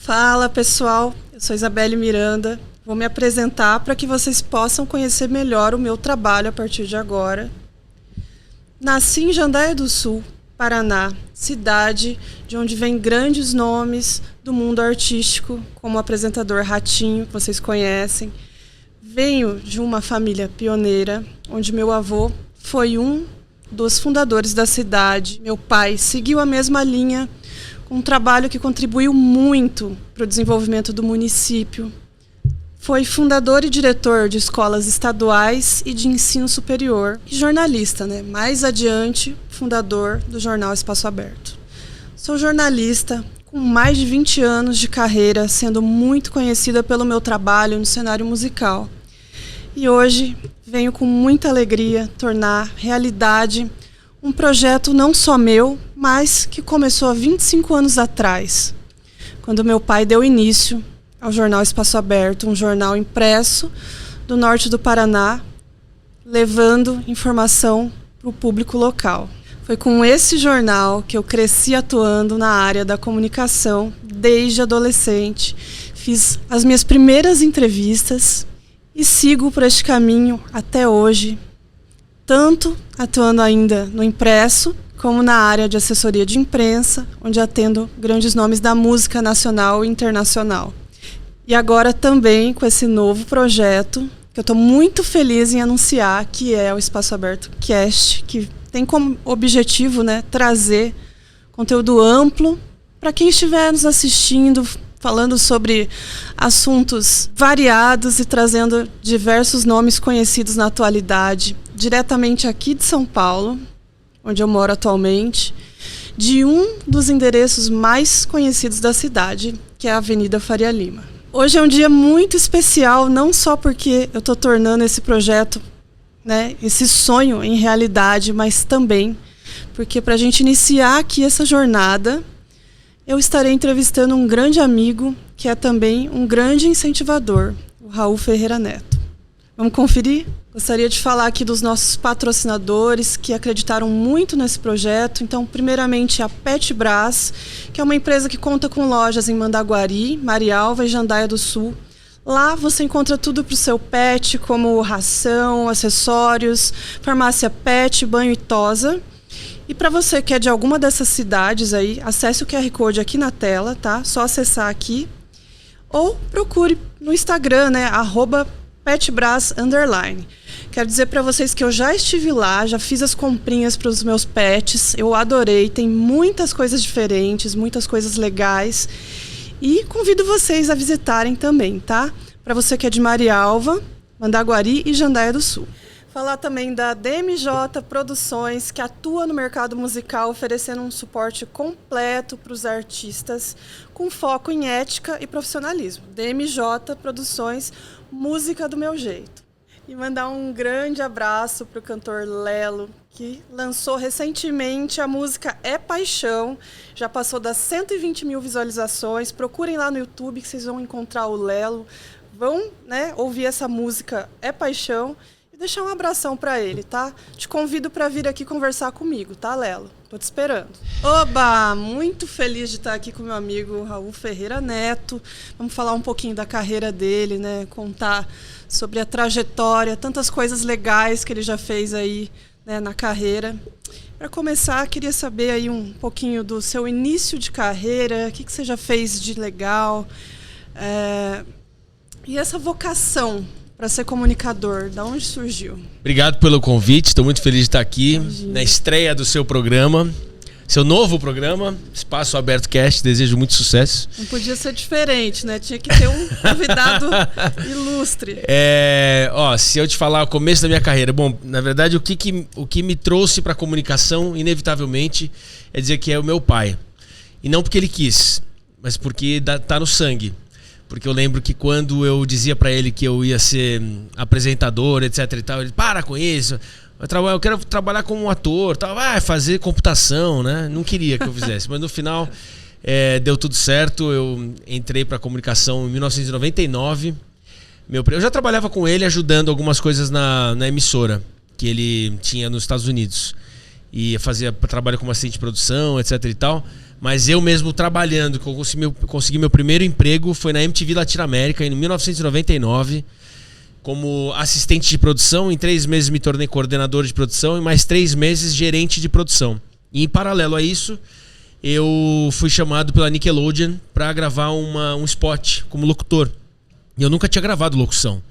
Fala, pessoal. Eu sou Isabelle Miranda. Vou me apresentar para que vocês possam conhecer melhor o meu trabalho a partir de agora. Nasci em Jandaia do Sul, Paraná, cidade de onde vêm grandes nomes do mundo artístico, como o apresentador Ratinho, que vocês conhecem. Venho de uma família pioneira, onde meu avô foi um dos fundadores da cidade. Meu pai seguiu a mesma linha, com um trabalho que contribuiu muito para o desenvolvimento do município. Foi fundador e diretor de escolas estaduais e de ensino superior. E jornalista, né? Mais adiante, fundador do jornal Espaço Aberto. Sou jornalista com mais de 20 anos de carreira, sendo muito conhecida pelo meu trabalho no cenário musical. E hoje venho com muita alegria tornar realidade um projeto não só meu, mas que começou há 25 anos atrás, quando meu pai deu início ao jornal Espaço Aberto, um jornal impresso do norte do Paraná, levando informação para o público local. Foi com esse jornal que eu cresci atuando na área da comunicação desde adolescente. Fiz as minhas primeiras entrevistas e sigo por este caminho até hoje, tanto atuando ainda no impresso, como na área de assessoria de imprensa, onde atendo grandes nomes da música nacional e internacional. E agora também com esse novo projeto, que eu estou muito feliz em anunciar, que é o Espaço Aberto Cast, que tem como objetivo, né, trazer conteúdo amplo para quem estiver nos assistindo, falando sobre assuntos variados e trazendo diversos nomes conhecidos na atualidade, diretamente aqui de São Paulo, onde eu moro atualmente, de um dos endereços mais conhecidos da cidade, que é a Avenida Faria Lima. Hoje é um dia muito especial, não só porque eu estou tornando esse projeto, né, esse sonho em realidade, mas também porque para a gente iniciar aqui essa jornada, eu estarei entrevistando um grande amigo, que é também um grande incentivador, o Raul Ferreira Neto. Vamos conferir? Gostaria de falar aqui dos nossos patrocinadores que acreditaram muito nesse projeto. Então, primeiramente, a Petbras, que é uma empresa que conta com lojas em Mandaguari, Marialva e Jandaia do Sul. Lá você encontra tudo para o seu pet, como ração, acessórios, farmácia pet, banho e tosa. E para você que é de alguma dessas cidades aí, acesse o QR Code aqui na tela, tá? Só acessar aqui. Ou procure no Instagram, né? @petbras_. Quero dizer para vocês que eu já estive lá, já fiz as comprinhas para os meus pets, eu adorei, tem muitas coisas diferentes, muitas coisas legais. E convido vocês a visitarem também, tá? Para você que é de Marialva, Mandaguari e Jandaia do Sul. Falar também da DMJ Produções, que atua no mercado musical, oferecendo um suporte completo para os artistas, com foco em ética e profissionalismo. DMJ Produções, música do meu jeito. E mandar um grande abraço para o cantor Lelo, que lançou recentemente a música É Paixão. Já passou das 120 mil visualizações. Procurem lá no YouTube que vocês vão encontrar o Lelo. Vão, né, ouvir essa música É Paixão. Deixar um abração para ele, tá? Te convido para vir aqui conversar comigo, tá, Lelo? Tô te esperando. Oba! Muito feliz de estar aqui com meu amigo Raul Ferreira Neto. Vamos falar um pouquinho da carreira dele, né? Contar sobre a trajetória, tantas coisas legais que ele já fez aí, né, na carreira. Para começar, queria saber aí um pouquinho do seu início de carreira, o que você já fez de legal, e essa vocação para ser comunicador, da onde surgiu? Obrigado pelo convite, estou muito feliz de estar aqui. Imagina. Na estreia do seu programa, seu novo programa, Espaço Aberto Cast. Desejo muito sucesso. Não podia ser diferente, né? Tinha que ter um convidado ilustre. Se eu te falar o começo da minha carreira, bom, na verdade o que me trouxe para a comunicação, inevitavelmente, é dizer que é o meu pai. E não porque ele quis, mas porque tá no sangue. Porque eu lembro que quando eu dizia pra ele que eu ia ser apresentador, etc e tal, ele, para com isso, eu quero trabalhar como um ator, tal, fazer computação, né? Não queria que eu fizesse, mas no final deu tudo certo. Eu entrei pra comunicação em 1999. Eu já trabalhava com ele ajudando algumas coisas na emissora que ele tinha nos Estados Unidos. E fazia trabalho como assistente de produção, etc e tal. Mas eu mesmo trabalhando, que eu consegui meu primeiro emprego, foi na MTV Latinoamérica, em 1999, como assistente de produção. Em 3 meses me tornei coordenador de produção e mais 3 meses gerente de produção. E em paralelo a isso, eu fui chamado pela Nickelodeon para gravar um spot como locutor. E eu nunca tinha gravado locução.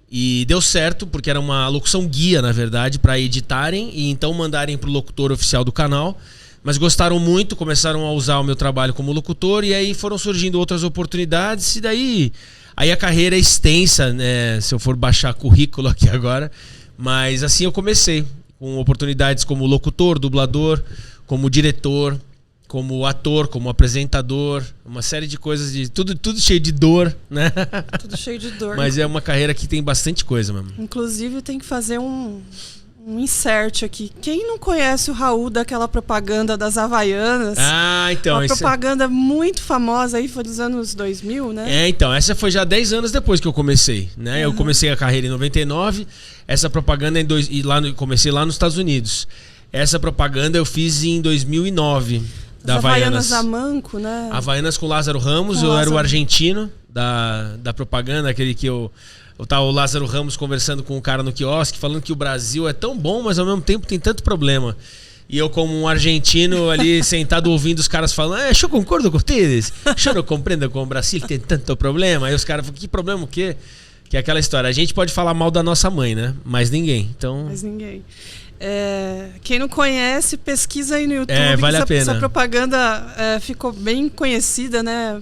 E deu certo, porque era uma locução guia, na verdade, para editarem e então mandarem pro locutor oficial do canal. Mas gostaram muito, começaram a usar o meu trabalho como locutor e aí foram surgindo outras oportunidades e daí a carreira é extensa, né? Se eu for baixar currículo aqui agora. Mas assim eu comecei, com oportunidades como locutor, dublador, como diretor, como ator, como apresentador, uma série de coisas, tudo cheio de dor, né? Tudo cheio de dor. Mas é uma carreira que tem bastante coisa mesmo. Inclusive tem que fazer um insert aqui. Quem não conhece o Raul daquela propaganda das Havaianas? Ah, então. Uma propaganda muito famosa aí, foi dos anos 2000, né? Então, essa foi já 10 anos depois que eu comecei, né? Eu comecei a carreira em 99, essa propaganda comecei lá nos Estados Unidos. Essa propaganda eu fiz em 2009. Da Havaianas Amanco, né? Havaianas com Lázaro Ramos, eu era o argentino da propaganda, aquele que eu tava o Lázaro Ramos conversando com o cara no quiosque, falando que o Brasil é tão bom, mas ao mesmo tempo tem tanto problema. E eu, como um argentino ali sentado ouvindo os caras falando, eu concordo com vocês, eu não compreendo como o Brasil tem tanto problema. Aí os caras falam, que problema o quê? Que é aquela história, a gente pode falar mal da nossa mãe, né? Mas ninguém. Então... Mas ninguém. Quem não conhece, pesquisa aí no YouTube. Vale a pena. Essa propaganda ficou bem conhecida, né?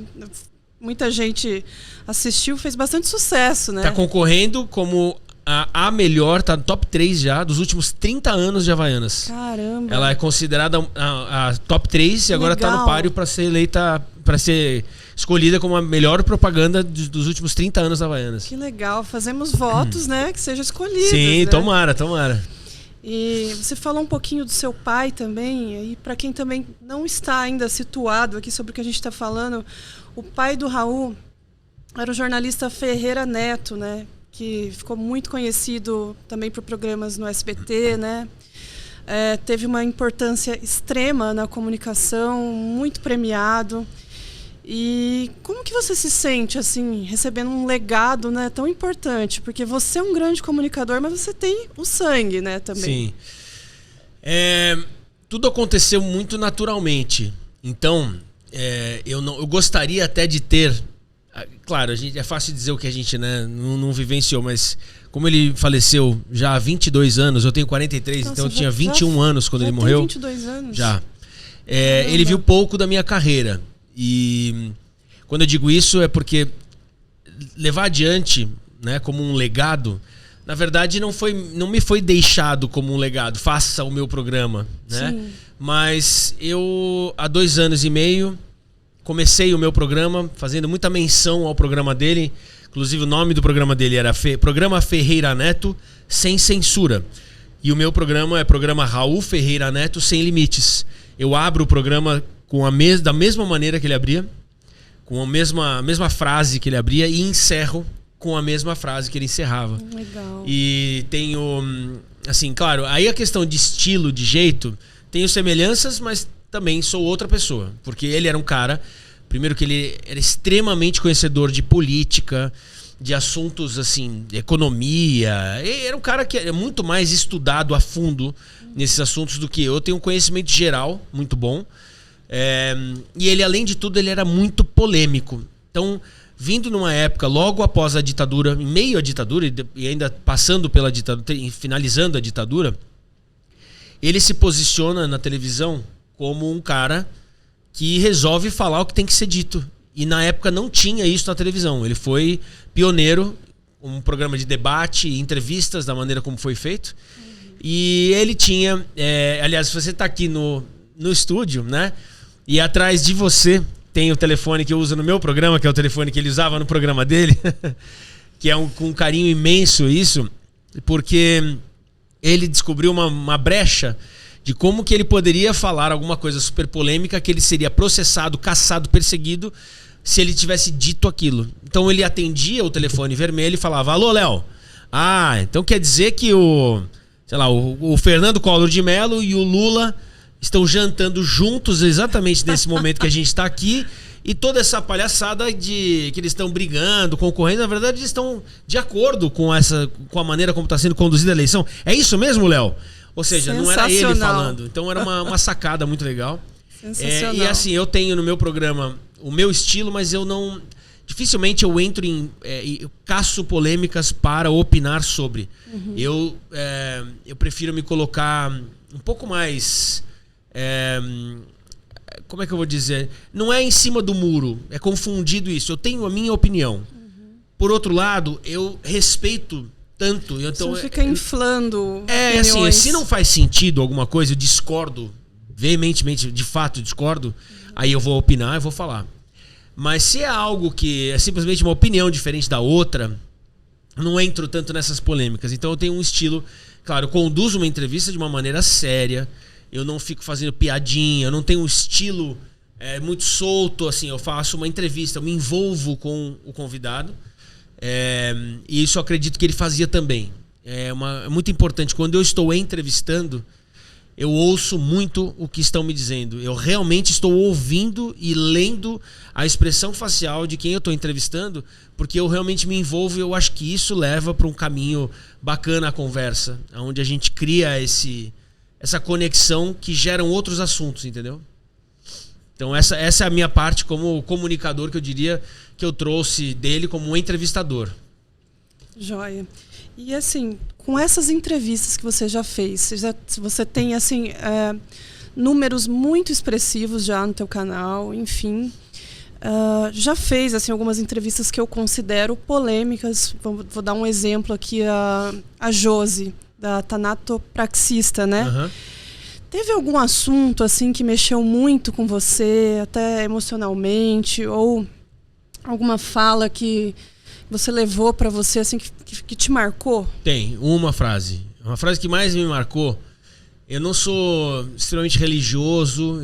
Muita gente assistiu, fez bastante sucesso, né? Tá concorrendo como a melhor, tá no top 3 já, dos últimos 30 anos de Havaianas. Caramba! Ela é considerada a top 3 e agora tá no páreo para ser eleita, para ser escolhida como a melhor propaganda dos últimos 30 anos da Havaianas. Que legal, fazemos votos, né? Que seja escolhida. Sim, né? Tomara. E você falou um pouquinho do seu pai também, e para quem também não está ainda situado aqui sobre o que a gente está falando, o pai do Raul era o jornalista Ferreira Neto, né? Que ficou muito conhecido também por programas no SBT, né? Teve uma importância extrema na comunicação, muito premiado. E como que você se sente, assim, recebendo um legado, né, tão importante? Porque você é um grande comunicador, mas você tem o sangue, né, também. Sim. Tudo aconteceu muito naturalmente. Então, eu gostaria até de ter... Claro, é fácil dizer o que a gente, né, não vivenciou, mas como ele faleceu já há 22 anos, eu tenho 43, então eu tinha 21 anos quando ele morreu. 22 anos? Já. Ele viu pouco da minha carreira. E quando eu digo isso é porque levar adiante, né, como um legado, na verdade não me foi deixado como um legado, faça o meu programa, né? Sim. Mas eu há 2 anos e meio comecei o meu programa fazendo muita menção ao programa dele, inclusive o nome do programa dele era Programa Ferreira Neto Sem Censura. E o meu programa é Programa Raul Ferreira Neto Sem Limites. Eu abro o programa da mesma maneira que ele abria, com a mesma frase que ele abria, e encerro com a mesma frase que ele encerrava. Legal. E tenho, assim, claro, aí a questão de estilo, de jeito, tenho semelhanças, mas também sou outra pessoa. Porque ele era um cara, primeiro que ele era extremamente conhecedor de política, de assuntos, assim, de economia. Ele era um cara que é muito mais estudado a fundo nesses assuntos do que eu. Eu tenho um conhecimento geral muito bom. E ele, além de tudo, ele era muito polêmico. Então, vindo numa época logo após a ditadura, em meio à ditadura e ainda passando pela ditadura, finalizando a ditadura, ele se posiciona na televisão como um cara que resolve falar o que tem que ser dito. E na época não tinha isso na televisão. Ele foi pioneiro, um programa de debate, entrevistas da maneira como foi feito. E ele tinha, aliás, se você está aqui no estúdio, né? E atrás de você tem o telefone que eu uso no meu programa, que é o telefone que ele usava no programa dele, que é com um carinho imenso isso, porque ele descobriu uma brecha de como que ele poderia falar alguma coisa super polêmica, que ele seria processado, caçado, perseguido, se ele tivesse dito aquilo. Então ele atendia o telefone vermelho e falava: alô, Léo, então quer dizer que o Fernando Collor de Mello e o Lula estão jantando juntos exatamente nesse momento que a gente está aqui. E toda essa palhaçada de que eles estão brigando, concorrendo, na verdade eles estão de acordo com a maneira como está sendo conduzida a eleição. É isso mesmo, Léo? Ou seja, não era ele falando. Então era uma sacada muito legal. Sensacional. E assim, eu tenho no meu programa o meu estilo, mas eu não... Dificilmente eu entro eu caço polêmicas para opinar sobre. Uhum. Eu prefiro me colocar um pouco mais... como é que eu vou dizer? Não é em cima do muro, é confundido isso. Eu tenho a minha opinião. Uhum. Por outro lado, eu respeito tanto. Então, você fica inflando opiniões. Assim, se não faz sentido alguma coisa, eu discordo veementemente, de fato discordo, aí eu vou opinar, eu vou falar. Mas se é algo que é simplesmente uma opinião diferente da outra, não entro tanto nessas polêmicas. Então eu tenho um estilo, claro, eu conduzo uma entrevista de uma maneira séria, eu não fico fazendo piadinha, eu não tenho um estilo muito solto, assim, eu faço uma entrevista, eu me envolvo com o convidado, e isso eu acredito que ele fazia também. É muito importante, quando eu estou entrevistando, eu ouço muito o que estão me dizendo. Eu realmente estou ouvindo e lendo a expressão facial de quem eu estou entrevistando, porque eu realmente me envolvo e eu acho que isso leva para um caminho bacana a conversa, onde a gente cria essa conexão que geram outros assuntos, entendeu? Então essa é a minha parte como comunicador, que eu diria que eu trouxe dele como um entrevistador. Joia. E assim, com essas entrevistas que você já fez, você tem assim números muito expressivos já no teu canal, enfim, já fez assim algumas entrevistas que eu considero polêmicas. Vou dar um exemplo aqui, a Josi, da Tanatopraxista, né? Uhum. Teve algum assunto assim que mexeu muito com você, até emocionalmente, ou alguma fala que você levou para você, assim, que te marcou? Tem uma frase que mais me marcou. Eu não sou extremamente religioso,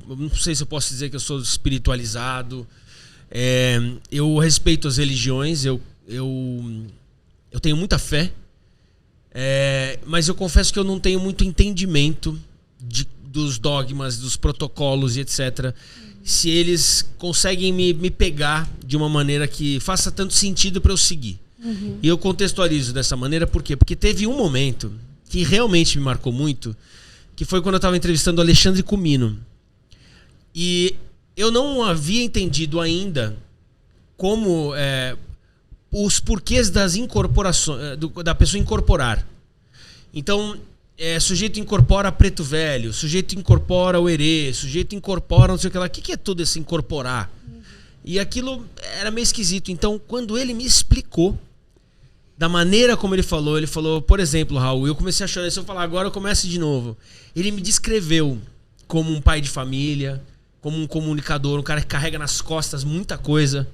não sei se eu posso dizer que eu sou espiritualizado. Eu respeito as religiões, eu tenho muita fé, mas eu confesso que eu não tenho muito entendimento dos dogmas, dos protocolos e etc. Se eles conseguem me pegar de uma maneira que faça tanto sentido para eu seguir. Uhum. E eu contextualizo dessa maneira, por quê? Porque teve um momento que realmente me marcou muito, que foi quando eu estava entrevistando o Alexandre Comino. E eu não havia entendido ainda como os porquês das incorporações, da pessoa incorporar. Então, sujeito incorpora preto velho, sujeito incorpora o herê, sujeito incorpora não sei o que lá. O que é tudo esse incorporar? Uhum. E aquilo era meio esquisito. Então, quando ele me explicou, da maneira como ele falou, por exemplo, Raul, eu comecei a chorar. Se eu falar agora, eu começo de novo. Ele me descreveu como um pai de família, como um comunicador, um cara que carrega nas costas muita coisa.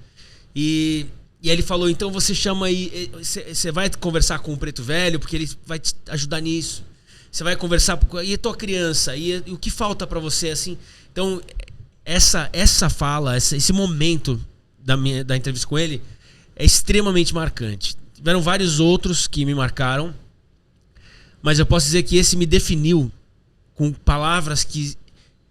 E aí ele falou, então você chama aí, você vai conversar com o preto velho, porque ele vai te ajudar nisso. Você vai conversar, e a tua criança, e o que falta pra você, assim. Então, essa fala, esse momento da entrevista com ele é extremamente marcante. Tiveram vários outros que me marcaram, mas eu posso dizer que esse me definiu com palavras que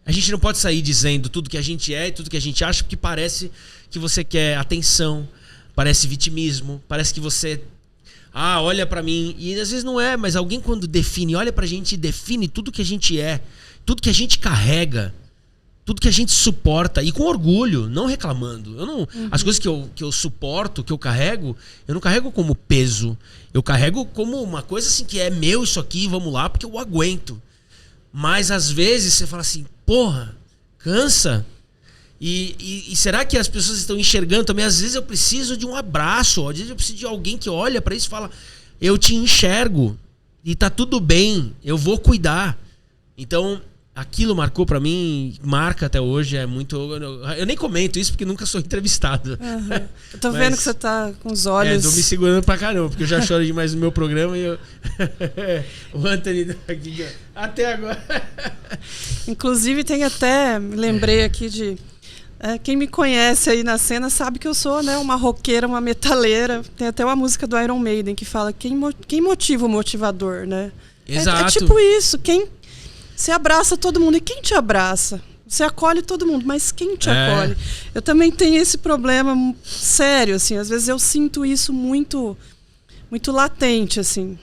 a gente não pode sair dizendo tudo que a gente é e tudo que a gente acha, porque parece que você quer atenção, parece vitimismo, parece que você... olha pra mim. E às vezes não é, mas alguém quando define, olha pra gente e define tudo que a gente é, tudo que a gente carrega, tudo que a gente suporta, e com orgulho, não reclamando. Eu não, uhum. As coisas que eu suporto, que eu carrego, eu não carrego como peso. Eu carrego como uma coisa assim que é meu isso aqui, vamos lá, porque eu aguento. Mas às vezes você fala assim, porra, cansa. E será que as pessoas estão enxergando também? Às vezes eu preciso de um abraço, às vezes eu preciso de alguém que olha pra isso e fala, eu te enxergo e tá tudo bem, eu vou cuidar. Então, aquilo marcou pra mim, marca até hoje, é muito... Eu nem comento isso porque nunca sou entrevistado. Uhum. Eu tô vendo que você tá com os olhos... tô me segurando pra caramba, porque eu já choro demais no meu programa e eu... O Anthony aqui, até agora... Inclusive tem até, me lembrei aqui de... quem me conhece aí na cena sabe que eu sou, né, uma roqueira, uma metaleira. Tem até uma música do Iron Maiden que fala quem motiva o motivador, né? Exato. É tipo isso. Você abraça todo mundo. E quem te abraça? Você acolhe todo mundo, mas quem te acolhe? Eu também tenho esse problema sério, assim. Às vezes eu sinto isso muito, muito latente, assim.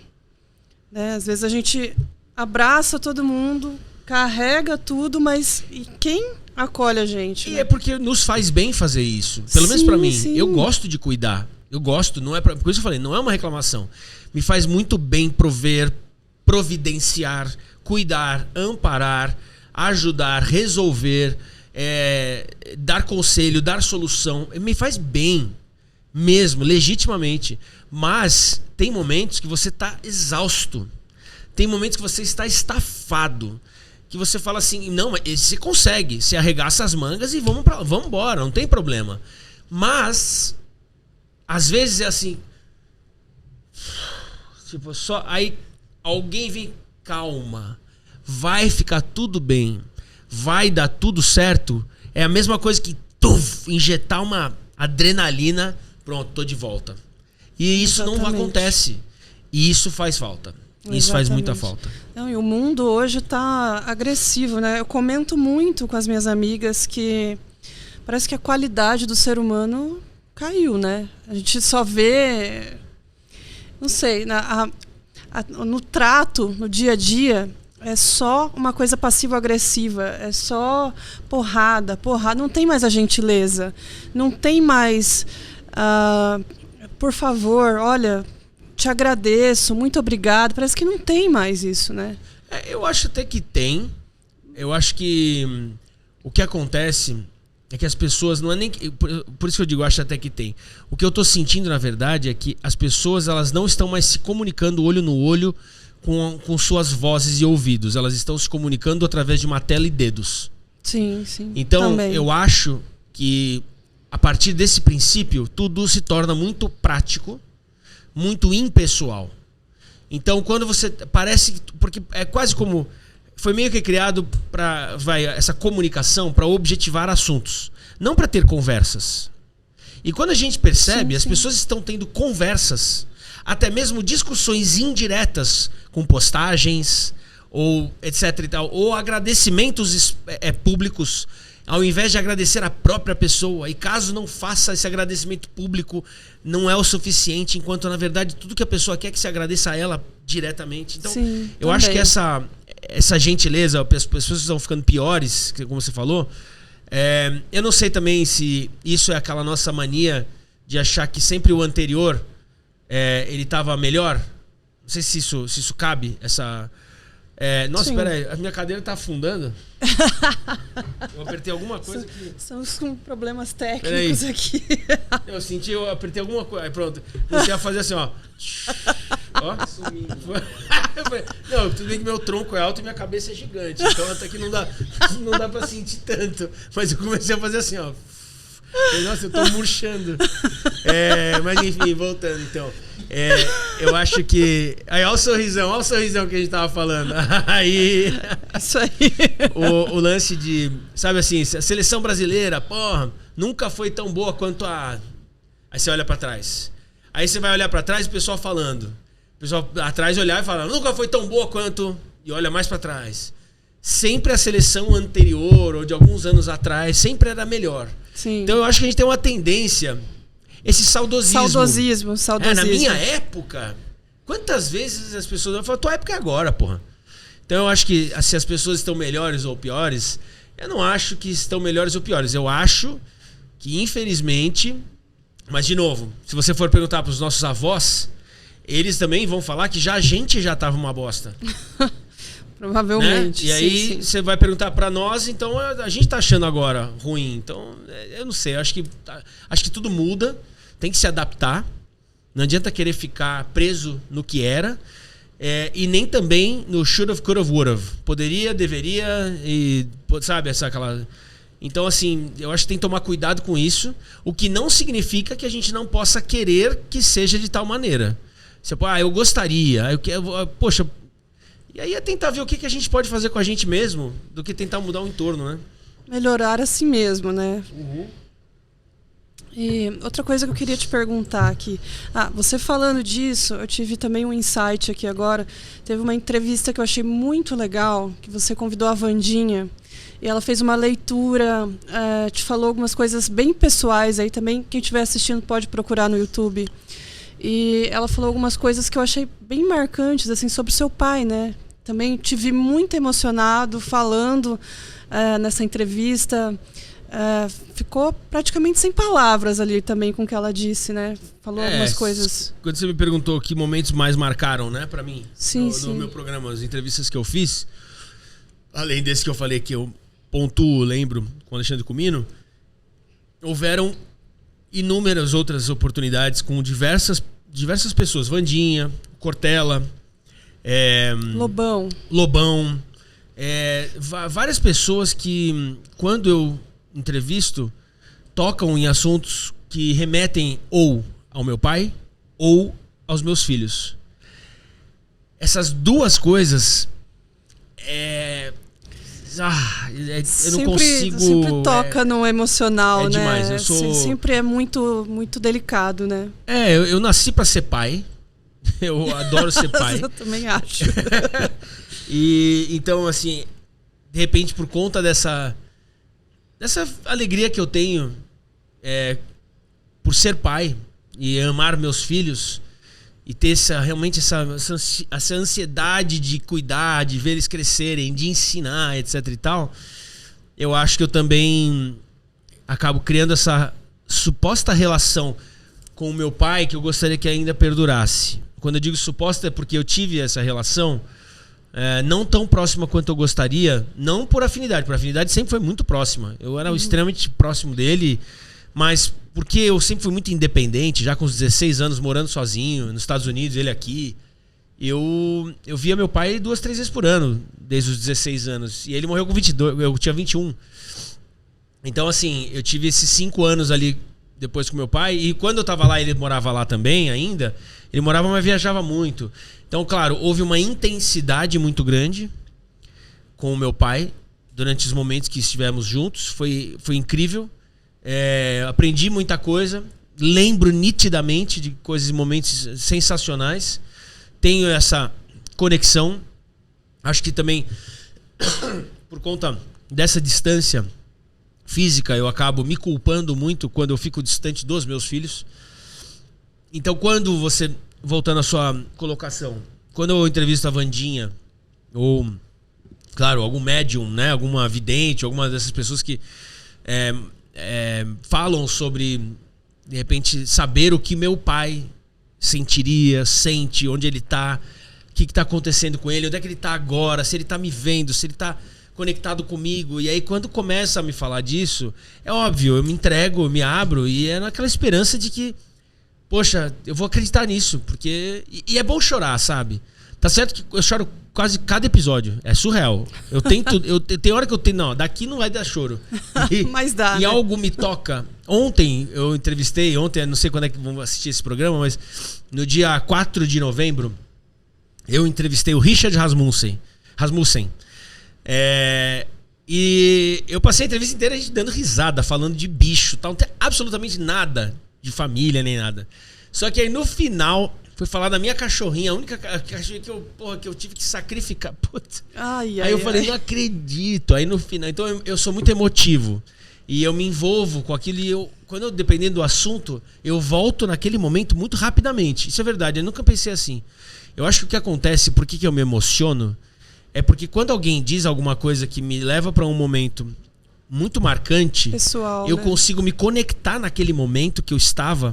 Né? Às vezes a gente abraça todo mundo, carrega tudo, mas e quem acolhe a gente? E né? é porque nos faz bem fazer isso. Pelo menos pra mim. Sim. Eu gosto de cuidar. Eu gosto, não é por isso que eu falei, não é uma reclamação. Me faz muito bem prover, providenciar, cuidar, amparar, ajudar, resolver, dar conselho, dar solução. Me faz bem, mesmo, legitimamente. Mas tem momentos que você está exausto. Tem momentos que você está estafado. Que você fala assim, não, mas você consegue. Você arregaça as mangas e vamos embora, não tem problema. Mas, às vezes é assim... Tipo, só... Aí alguém vem, calma... Vai ficar tudo bem, vai dar tudo certo. É a mesma coisa que injetar uma adrenalina, pronto, tô de volta. E isso não acontece. E isso faz falta. Isso faz muita falta. Não, e o mundo hoje está agressivo, né? Eu comento muito com as minhas amigas que parece que a qualidade do ser humano caiu, né? A gente só vê, não sei, no trato, no dia a dia. É só uma coisa passivo-agressiva, é só porrada. Não tem mais a gentileza, não tem mais, por favor, olha, te agradeço, muito obrigado. Parece que não tem mais isso, né? Eu acho até que tem. Eu acho que o que acontece é que as pessoas, não é nem... Por isso que eu digo, eu acho até que tem. O que eu tô sentindo, na verdade, é que as pessoas elas não estão mais se comunicando olho no olho com suas vozes e ouvidos. Elas estão se comunicando através de uma tela e dedos. Sim. Então, também. Eu acho que a partir desse princípio, tudo se torna muito prático, muito impessoal. Então, quando você... Parece... Porque é quase como... Foi meio que criado para essa comunicação para objetivar assuntos. Não para ter conversas. E quando a gente percebe, as pessoas estão tendo conversas... Até mesmo discussões indiretas com postagens ou etc e tal, ou agradecimentos públicos, ao invés de agradecer a própria pessoa. E caso não faça esse agradecimento público, não é o suficiente, enquanto na verdade tudo que a pessoa quer é que se agradeça a ela diretamente. Então, eu acho que essa gentileza, as pessoas estão ficando piores, como você falou. Eu não sei também se isso é aquela nossa mania de achar que sempre o anterior ele estava melhor. Não sei se isso cabe. Nossa, espera aí. A minha cadeira está afundando. Eu apertei alguma coisa aqui. Estamos com problemas técnicos aqui. Eu apertei alguma coisa. Aí pronto. Comecei a fazer assim, ó. Ó, sumindo. Não, tudo bem que meu tronco é alto e minha cabeça é gigante. Então até que não dá pra sentir tanto. Mas eu comecei a fazer assim, ó. Nossa, eu tô murchando. Mas enfim, voltando então. Eu acho que... Aí, olha o sorrisão que a gente tava falando. Aí... Isso aí. O lance de... Sabe assim, a seleção brasileira, porra, nunca foi tão boa quanto a... Aí você olha pra trás. Aí você vai olhar pra trás e o pessoal falando. O pessoal atrás olhar e falar, nunca foi tão boa quanto... E olha mais pra trás. Sempre a seleção anterior ou de alguns anos atrás sempre era melhor. Sim. Então eu acho que a gente tem uma tendência, esse saudosismo. Na minha época, quantas vezes as pessoas falam, tua época é agora, porra. Então eu acho que se as pessoas estão melhores ou piores, eu não acho que estão melhores ou piores. Eu acho que, infelizmente, mas de novo, se você for perguntar para os nossos avós, eles também vão falar que a gente já tava uma bosta. Provavelmente. Né? E aí você vai perguntar pra nós, então a gente tá achando agora ruim. Então, eu não sei, acho que tudo muda, tem que se adaptar. Não adianta querer ficar preso no que era. E nem também no should have, could have, would have. Poderia, deveria, e sabe, aquela... Então, assim, eu acho que tem que tomar cuidado com isso. O que não significa que a gente não possa querer que seja de tal maneira. Você pode, eu gostaria, poxa... E aí é tentar ver o que a gente pode fazer com a gente mesmo do que tentar mudar o entorno, né? Melhorar a si mesmo, né? Uhum. E outra coisa que eu queria te perguntar aqui. Você falando disso, eu tive também um insight aqui agora. Teve uma entrevista que eu achei muito legal, que você convidou a Wandinha. E ela fez uma leitura, te falou algumas coisas bem pessoais aí também. Quem estiver assistindo pode procurar no YouTube. E ela falou algumas coisas que eu achei bem marcantes, assim, sobre o seu pai, né? Também te vi muito emocionado falando nessa entrevista. Ficou praticamente sem palavras ali também com o que ela disse, né? Falou algumas coisas. Quando você me perguntou que momentos mais marcaram, né, pra mim, sim. No meu programa, as entrevistas que eu fiz, além desse que eu falei que eu pontuo, lembro, com o Alexandre Comino, houveram inúmeras outras oportunidades com diversas pessoas. Wandinha, Cortella, Lobão, várias pessoas que, quando eu entrevisto, tocam em assuntos que remetem ou ao meu pai ou aos meus filhos. Essas duas coisas eu não consigo. Sempre toca no emocional, né? Demais. Sempre é muito, muito delicado, né? Eu nasci pra ser pai. Eu adoro ser pai. Eu também acho. E então, assim, de repente, por conta dessa alegria que eu tenho por ser pai e amar meus filhos e ter realmente essa ansiedade de cuidar, de ver eles crescerem, de ensinar, etc e tal, eu acho que eu também acabo criando essa suposta relação com o meu pai que eu gostaria que ainda perdurasse. Quando eu digo suposta é porque eu tive essa relação não tão próxima quanto eu gostaria, não por afinidade sempre foi muito próxima. Eu era extremamente próximo dele, mas porque eu sempre fui muito independente, já com os 16 anos morando sozinho, nos Estados Unidos, ele aqui. Eu via meu pai 2, 3 vezes por ano, desde os 16 anos. E ele morreu com 22, eu tinha 21. Então, assim, eu tive esses 5 anos ali depois com meu pai. E quando eu tava lá, ele morava lá também ainda. Ele morava, mas viajava muito. Então, claro, houve uma intensidade muito grande com o meu pai durante os momentos que estivemos juntos. Foi incrível. Aprendi muita coisa. Lembro nitidamente de coisas e momentos sensacionais. Tenho essa conexão. Acho que também, por conta dessa distância física, eu acabo me culpando muito quando eu fico distante dos meus filhos. Então, quando você... Voltando à sua colocação, quando eu entrevisto a Wandinha, ou, claro, algum médium, né, alguma vidente, alguma dessas pessoas que falam sobre, de repente, saber o que meu pai sentiria, sente, onde ele tá, o que tá acontecendo com ele, onde é que ele tá agora, se ele tá me vendo, se ele tá conectado comigo. E aí, quando começa a me falar disso, é óbvio, eu me entrego, eu me abro, e é naquela esperança de que, poxa, eu vou acreditar nisso, porque... E é bom chorar, sabe? Tá certo que eu choro quase cada episódio. É surreal. Eu tento... tem hora que eu tenho... Não, daqui não vai dar choro. Mas dá, e né? algo me toca. Ontem, eu entrevistei... Ontem, não sei quando é que vão assistir esse programa, mas no dia 4 de novembro, eu entrevistei o Richard Rasmussen. E eu passei a entrevista inteira a gente dando risada, falando de bicho, tal. Não tem absolutamente nada de família, nem nada. Só que aí no final foi falar da minha cachorrinha, a única cachorrinha que eu tive que sacrificar. Putz. Aí eu falei, não acredito. Aí no final, então eu sou muito emotivo e eu me envolvo com aquilo e quando dependendo do assunto, eu volto naquele momento muito rapidamente. Isso é verdade, eu nunca pensei assim. Eu acho que o que acontece, por que eu me emociono, é porque quando alguém diz alguma coisa que me leva para um momento muito marcante, pessoal, eu né? consigo me conectar naquele momento que eu estava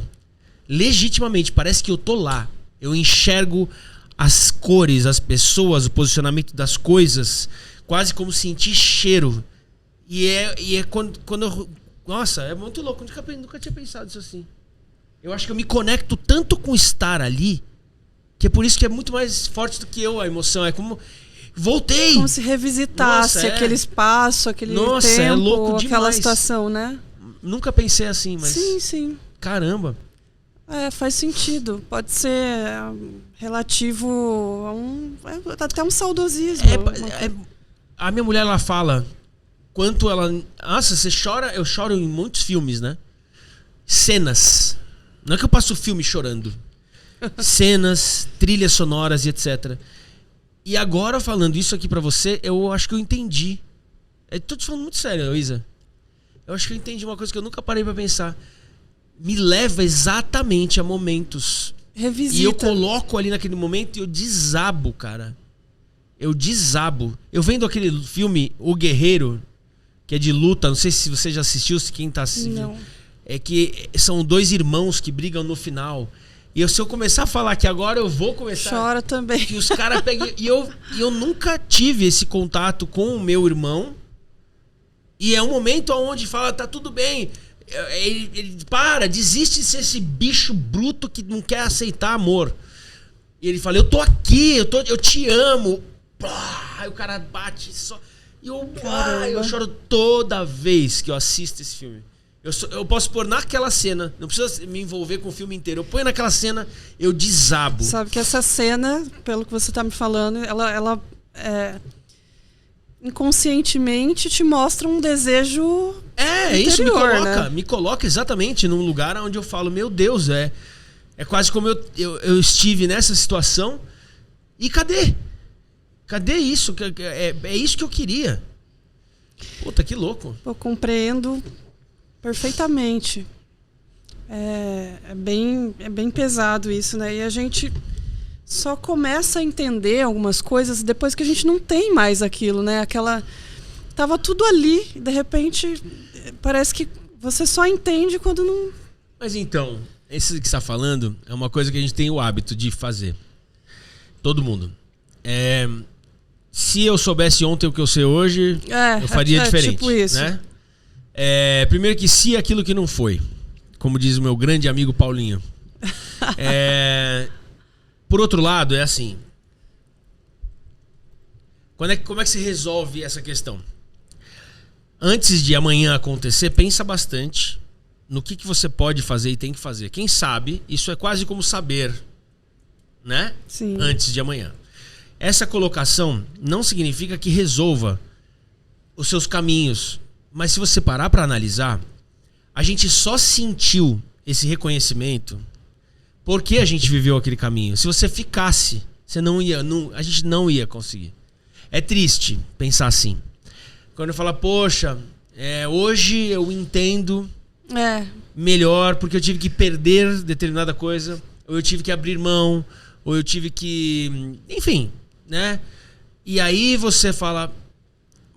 legitimamente. Parece que eu tô lá. Eu enxergo as cores, as pessoas, o posicionamento das coisas, quase como sentir cheiro. E é quando eu... Nossa, é muito louco. Nunca tinha pensado isso assim. Eu acho que eu me conecto tanto com estar ali, que é por isso que é muito mais forte do que eu a emoção. É como... Voltei! Como se revisitasse aquele espaço, aquele tempo, é louco aquela demais. Situação, né? Nunca pensei assim, mas... Sim. Caramba. Faz sentido. Pode ser relativo a até um saudosismo. A minha mulher, ela fala quanto ela... Nossa, você chora? Eu choro em muitos filmes, né? cenas. Não é que eu passo o filme chorando. Cenas, trilhas sonoras e etc. E agora, falando isso aqui pra você, eu acho que eu entendi. Eu tô te falando muito sério, Isa. Eu acho que eu entendi uma coisa que eu nunca parei pra pensar. Me leva exatamente a momentos. Revisita. E eu coloco ali naquele momento e eu desabo, cara. Eu desabo. Eu vendo aquele filme O Guerreiro, que é de luta, não sei se você já assistiu, se quem tá assistindo. Não. É que são dois irmãos que brigam no final. E se eu começar a falar que agora eu vou começar... Chora também. Que os caras pegam... E eu nunca tive esse contato com o meu irmão. E é um momento onde fala, tá tudo bem. Ele desiste de ser esse bicho bruto que não quer aceitar amor. E ele fala, eu tô aqui, eu te amo. Aí o cara bate só... E eu choro toda vez que eu assisto esse filme. Eu posso pôr naquela cena, não precisa me envolver com o filme inteiro. Eu ponho naquela cena, eu desabo. Sabe que essa cena, pelo que você tá me falando, ela inconscientemente te mostra um desejo interior, isso me coloca exatamente num lugar onde eu falo, meu Deus, é quase como eu estive nessa situação. E cadê? Cadê isso? É isso que eu queria. Puta, que louco. Eu compreendo perfeitamente. É bem pesado isso, né? E a gente só começa a entender algumas coisas depois que a gente não tem mais aquilo, né? Tava tudo ali, de repente parece que você só entende quando não... Mas então, isso que você está falando é uma coisa que a gente tem o hábito de fazer. Todo mundo. Se eu soubesse ontem o que eu sei hoje, eu faria diferente. Tipo isso. Né? Primeiro que se aquilo que não foi, como diz o meu grande amigo Paulinho. Por outro lado, é assim. Como é que se resolve essa questão? Antes de amanhã acontecer, pensa bastante no que você pode fazer e tem que fazer. Quem sabe, isso é quase como saber, né? Sim. Antes de amanhã. Essa colocação não significa que resolva os seus caminhos. Mas se você parar para analisar, a gente só sentiu esse reconhecimento porque a gente viveu aquele caminho. Se você ficasse, a gente não ia conseguir. É triste pensar assim. Quando eu falo, poxa, hoje eu entendo melhor porque eu tive que perder determinada coisa, ou eu tive que abrir mão, ou eu tive que... Enfim, né? E aí você fala,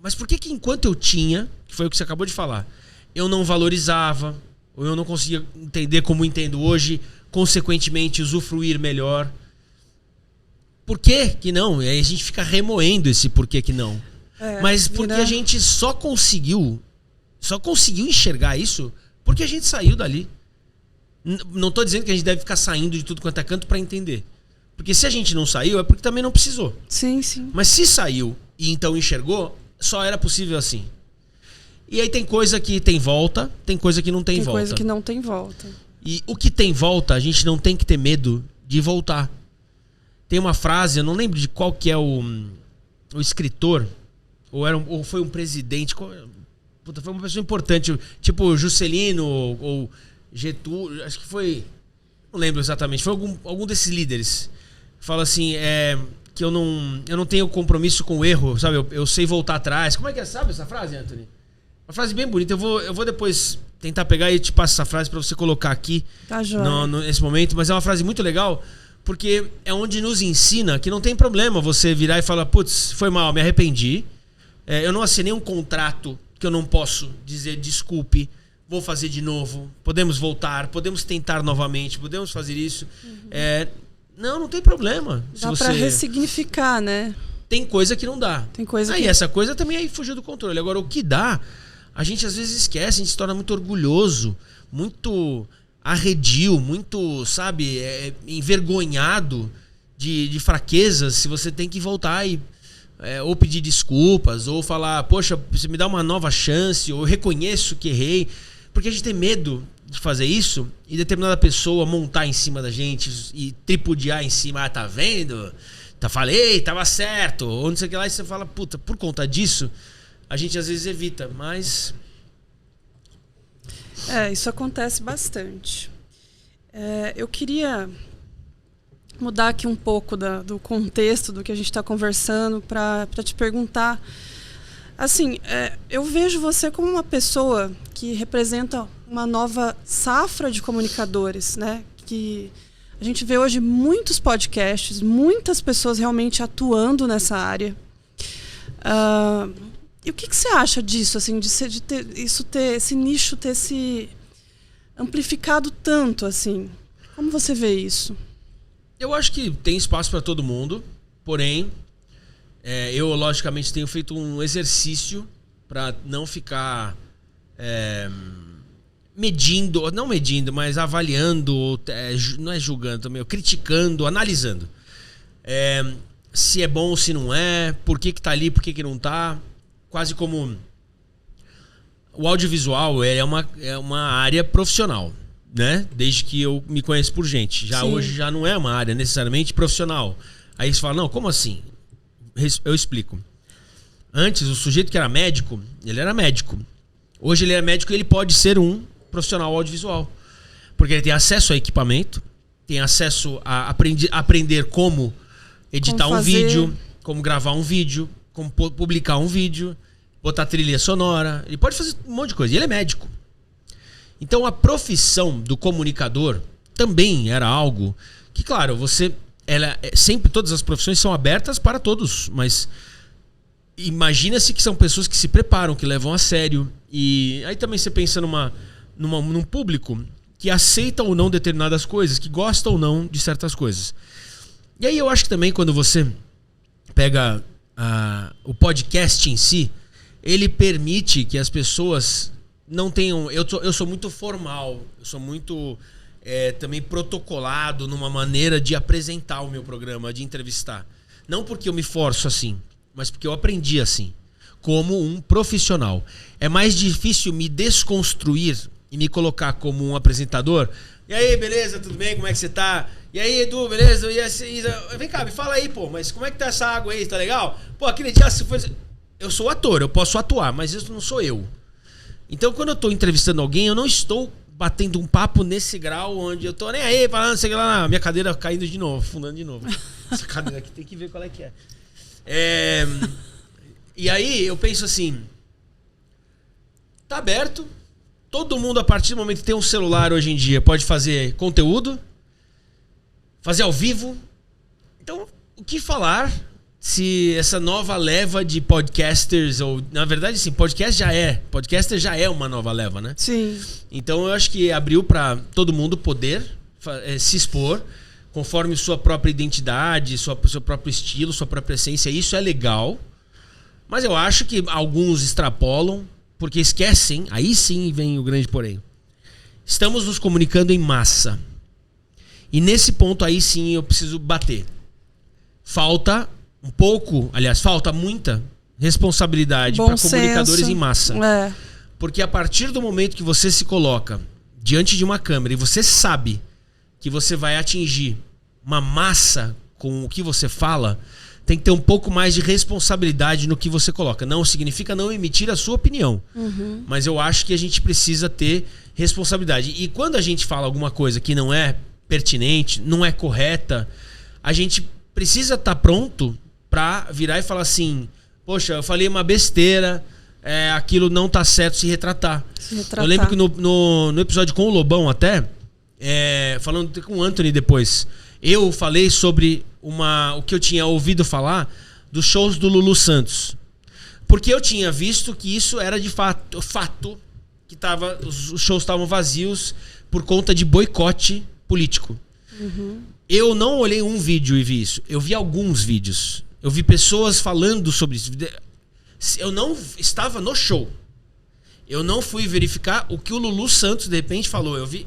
mas por que enquanto eu tinha, que foi o que você acabou de falar, eu não valorizava, ou eu não conseguia entender como entendo hoje, consequentemente usufruir melhor? Por que não? E aí a gente fica remoendo esse porquê que não. Mas porque a gente só conseguiu enxergar isso porque a gente saiu dali. Não tô dizendo que a gente deve ficar saindo de tudo quanto é canto para entender. Porque se a gente não saiu é porque também não precisou. Sim, sim. Mas se saiu e então enxergou, só era possível assim. E aí tem coisa que tem volta, tem coisa que não tem volta. Tem coisa que não tem volta. E o que tem volta, a gente não tem que ter medo de voltar. Tem uma frase, eu não lembro de qual que é o escritor, ou foi um presidente, puta, foi uma pessoa importante, tipo Juscelino ou Getúlio, acho que foi, não lembro exatamente, foi algum desses líderes. Fala assim, que eu não tenho compromisso com o erro, sabe? Eu sei voltar atrás. Como é que é? Sabe essa frase, Anthony? Uma frase bem bonita. Eu vou depois tentar pegar e te passo essa frase pra você colocar aqui nesse momento. Mas é uma frase muito legal, porque é onde nos ensina que não tem problema você virar e falar, putz, foi mal, me arrependi. Eu não assinei um contrato que eu não posso dizer desculpe, vou fazer de novo, podemos voltar, podemos tentar novamente, podemos fazer isso. Não tem problema. Dá pra ressignificar, né? Tem coisa que não dá. Tem coisa que... essa coisa também aí fugiu do controle. Agora, o que dá, a gente às vezes esquece, a gente se torna muito orgulhoso, muito arredio, muito, sabe, envergonhado de fraquezas, se você tem que voltar e ou pedir desculpas, ou falar, poxa, você me dá uma nova chance, ou eu reconheço que errei. Porque a gente tem medo de fazer isso e determinada pessoa montar em cima da gente e tripudiar em cima. Tá vendo? Falei, tava certo. Ou não sei o que lá. E você fala, puta, por conta disso, a gente às vezes evita. Mas Isso acontece bastante. Eu queria mudar aqui um pouco do contexto do que a gente está conversando para te perguntar. Assim, eu vejo você como uma pessoa que representa uma nova safra de comunicadores, né? Que a gente vê hoje muitos podcasts, muitas pessoas realmente atuando nessa área. E o que você acha disso, assim, esse nicho ter se amplificado tanto, assim? Como você vê isso? Eu acho que tem espaço para todo mundo, porém, eu logicamente tenho feito um exercício para não ficar não medindo, mas avaliando, não é julgando também, criticando, analisando. Se é bom ou se não é, por que tá ali, por que não tá. Quase como o audiovisual é uma área profissional, né? Desde que eu me conheço por gente. Hoje já não é uma área necessariamente profissional. Aí você fala, não, como assim? Eu explico. Antes, o sujeito que era médico, ele era médico. Hoje ele é médico e ele pode ser um profissional audiovisual. Porque ele tem acesso a equipamento, tem acesso a aprender como editar um vídeo, como gravar um vídeo, como publicar um vídeo, botar trilha sonora. Ele pode fazer um monte de coisa. E ele é médico. Então a profissão do comunicador também era algo que, claro, sempre todas as profissões são abertas para todos, mas imagina-se que são pessoas que se preparam, que levam a sério. E aí também você pensa num público que aceita ou não determinadas coisas, que gosta ou não de certas coisas. E aí eu acho que também quando você pega o podcast em si, ele permite que as pessoas não tenham... Eu sou muito formal, eu sou muito também protocolado numa maneira de apresentar o meu programa, de entrevistar. Não porque eu me forço assim, mas porque eu aprendi assim, como um profissional. É mais difícil me desconstruir e me colocar como um apresentador. E aí, beleza? Tudo bem? Como é que você tá? E aí, Edu, beleza? Vem cá, me fala aí, pô, mas como é que tá essa água aí? Tá legal? Pô, aquele dia se foi... Eu sou ator, eu posso atuar, mas isso não sou eu. Então, quando eu tô entrevistando alguém, eu não estou batendo um papo nesse grau onde eu tô nem aí, falando, sei lá, minha cadeira caindo de novo, fundando de novo. Essa cadeira aqui tem que ver qual é que é. E aí, eu penso assim, tá aberto, todo mundo, a partir do momento que tem um celular hoje em dia, pode fazer conteúdo, fazer ao vivo. Então, o que falar se essa nova leva de podcasters, ou na verdade, sim, podcaster já é uma nova leva, né? Sim. Então, eu acho que abriu para todo mundo poder se expor conforme sua própria identidade, seu próprio estilo, sua própria essência. Isso é legal. Mas eu acho que alguns extrapolam, porque esquecem, aí sim vem o grande porém. Estamos nos comunicando em massa. E nesse ponto aí sim eu preciso bater. Falta muita responsabilidade para comunicadores em massa. Porque a partir do momento que você se coloca diante de uma câmera e você sabe que você vai atingir uma massa com o que você fala, tem que ter um pouco mais de responsabilidade no que você coloca. Não significa não emitir a sua opinião. Mas eu acho que a gente precisa ter responsabilidade. E quando a gente fala alguma coisa que não é pertinente, não é correta, a gente precisa estar pronto para virar e falar assim, poxa, eu falei uma besteira, aquilo não tá certo, se retratar. Eu lembro que no episódio com o Lobão até, falando com o Anthony depois, eu falei sobre o que eu tinha ouvido falar dos shows do Lulu Santos. Porque eu tinha visto que isso era de fato que os shows estavam vazios por conta de boicote político. Eu não olhei um vídeo e vi isso. Eu vi alguns vídeos. Eu vi pessoas falando sobre isso. Eu não estava no show. Eu não fui verificar o que o Lulu Santos de repente falou. Eu vi.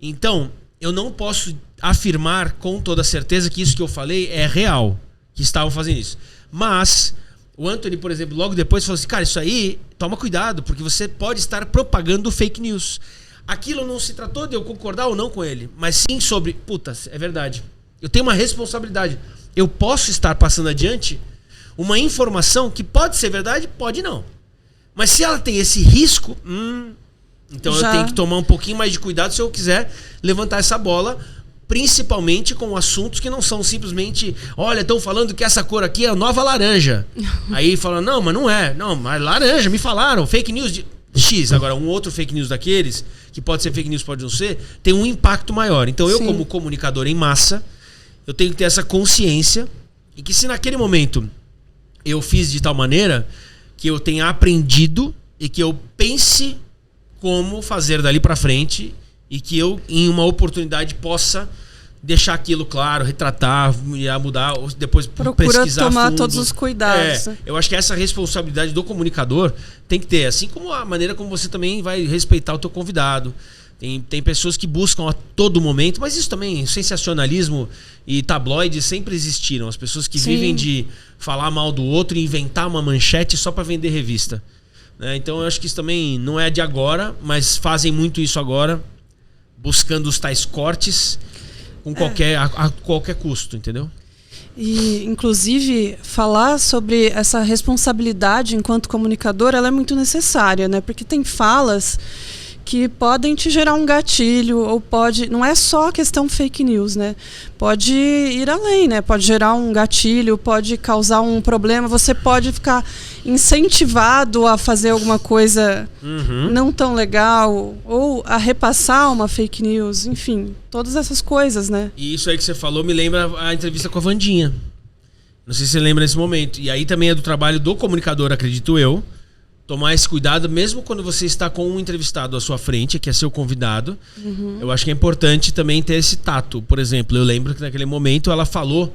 Então, eu não posso afirmar com toda certeza que isso que eu falei é real, que estavam fazendo isso. Mas o Anthony, por exemplo, logo depois falou assim, cara, isso aí, toma cuidado, porque você pode estar propagando fake news. Aquilo não se tratou de eu concordar ou não com ele, mas sim sobre, puta, é verdade. Eu tenho uma responsabilidade. Eu posso estar passando adiante uma informação que pode ser verdade, pode não. Mas se ela tem esse risco, Então eu tenho que tomar um pouquinho mais de cuidado se eu quiser levantar essa bola, principalmente com assuntos que não são simplesmente, olha, estão falando que essa cor aqui é a nova laranja. Aí fala, não, mas não é. Não, mas laranja, me falaram, fake news de X. Agora, um outro fake news daqueles, que pode ser fake news, pode não ser, tem um impacto maior. Então eu, como comunicador em massa, eu tenho que ter essa consciência e que se naquele momento eu fiz de tal maneira que eu tenha aprendido e que eu pense como fazer dali pra frente e que eu, em uma oportunidade, possa deixar aquilo claro, retratar, mudar, ou depois procura tomar todos os cuidados. Eu acho que essa responsabilidade do comunicador tem que ter, assim como a maneira como você também vai respeitar o teu convidado. Tem pessoas que buscam a todo momento, mas isso também, sensacionalismo e tabloide sempre existiram. As pessoas que vivem de falar mal do outro e inventar uma manchete só para vender revista. Então eu acho que isso também não é de agora, mas fazem muito isso agora, buscando os tais cortes com a qualquer custo, entendeu? E, inclusive, falar sobre essa responsabilidade enquanto comunicador, ela é muito necessária, né? Porque tem falas que podem te gerar um gatilho, ou pode... Não é só a questão fake news, né? Pode ir além, né? Pode gerar um gatilho, pode causar um problema, você pode ficar incentivado a fazer alguma coisa não tão legal, ou a repassar uma fake news, enfim, todas essas coisas, né? E isso aí que você falou me lembra a entrevista com a Wandinha. Não sei se você lembra nesse momento. E aí também é do trabalho do comunicador, acredito eu, tomar esse cuidado, mesmo quando você está com um entrevistado à sua frente, que é seu convidado. Eu acho que é importante também ter esse tato. Por exemplo, eu lembro que naquele momento ela falou